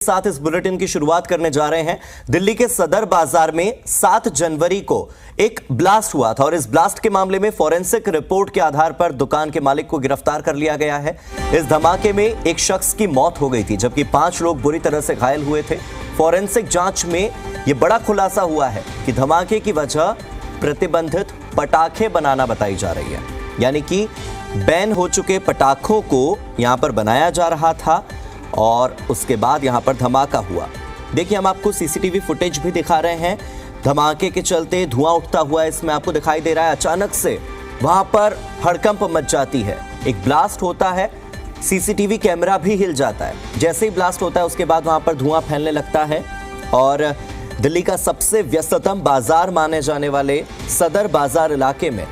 साथ इस बुलेटिन की शुरुआत करने जा रहे हैं। दिल्ली के सदर बाजार में 7 जनवरी को एक ब्लास्ट हुआ था और इस ब्लास्ट के मामले में फॉरेंसिक रिपोर्ट के आधार पर दुकान के मालिक को गिरफ्तार कर लिया गया है। इस धमाके में एक शख्स की मौत हो गई थी जबकि 5 लोग बुरी तरह से घायल हुए थे। फॉरेंसिक जांच में यह बड़ा खुलासा हुआ है कि धमाके की वजह प्रतिबंधित पटाखे बनाना बताई जा रही है, यानी कि बैन हो चुके पटाखों को यहां पर बनाया जा रहा था और उसके बाद यहां पर धमाका हुआ। देखिए, हम आपको सीसीटीवी फुटेज भी दिखा रहे हैं। धमाके के चलते धुआं उठता हुआ इसमें आपको दिखाई दे रहा है। अचानक से वहां पर हड़कंप मच जाती है, एक ब्लास्ट होता है, सीसीटीवी कैमरा भी हिल जाता है। जैसे ही ब्लास्ट होता है उसके बाद वहां पर धुआं फैलने लगता है और दिल्ली का सबसे व्यस्ततम बाजार माने जाने वाले सदर बाजार इलाके में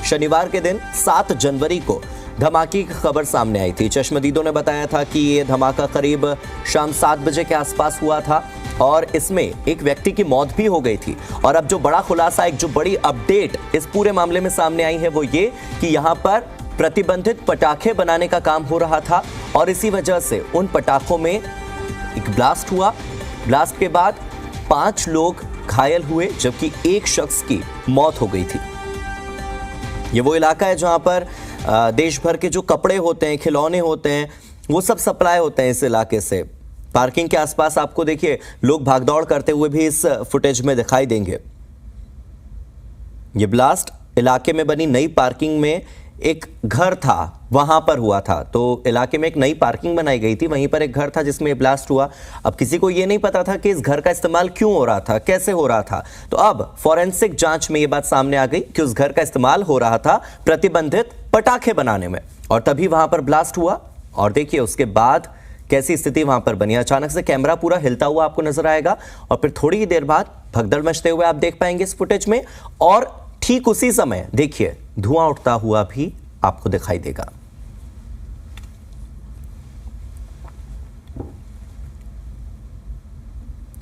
शनिवार के दिन 7 जनवरी को धमाके की खबर सामने आई थी। चश्मदीदों ने बताया था कि ये धमाका करीब शाम 7 बजे के आसपास हुआ था और इसमें एक व्यक्ति की मौत भी हो गई थी। और अब जो बड़ा खुलासा, एक जो बड़ी अपडेट इस पूरे मामले में सामने आई है वो ये कि यहाँ पर प्रतिबंधित पटाखे बनाने का काम हो रहा था और इसी वजह से उन पटाखों में एक ब्लास्ट हुआ। ब्लास्ट के बाद 5 लोग घायल हुए जबकि एक शख्स की मौत हो गई थी। ये वो इलाका है जहां पर देश भर के जो कपड़े होते हैं, खिलौने होते हैं, वो सब सप्लाई होते हैं इस इलाके से। पार्किंग के आसपास आपको देखिए लोग भागदौड़ करते हुए भी इस फुटेज में दिखाई देंगे। ये ब्लास्ट इलाके में बनी नई पार्किंग में एक घर था, वहां पर हुआ था। तो इलाके में एक नई पार्किंग बनाई गई थी, वहीं पर एक घर था जिसमें ब्लास्ट हुआ। अब किसी को यह नहीं पता था कि इस घर का इस्तेमाल क्यों हो रहा था, कैसे हो रहा था। तो अब फॉरेंसिक जांच में यह बात सामने आ गई कि उस घर का इस्तेमाल हो रहा था प्रतिबंधित पटाखे बनाने में और तभी वहां पर ब्लास्ट हुआ। और देखिए उसके बाद कैसी स्थिति वहां पर बनी। अचानक से कैमरा पूरा हिलता हुआ आपको नजर आएगा और फिर थोड़ी ही देर बाद भगदड़ मचते हुए आप देख पाएंगे इस फुटेज में। और ठीक उसी समय देखिए धुआं उठता हुआ भी आपको दिखाई देगा।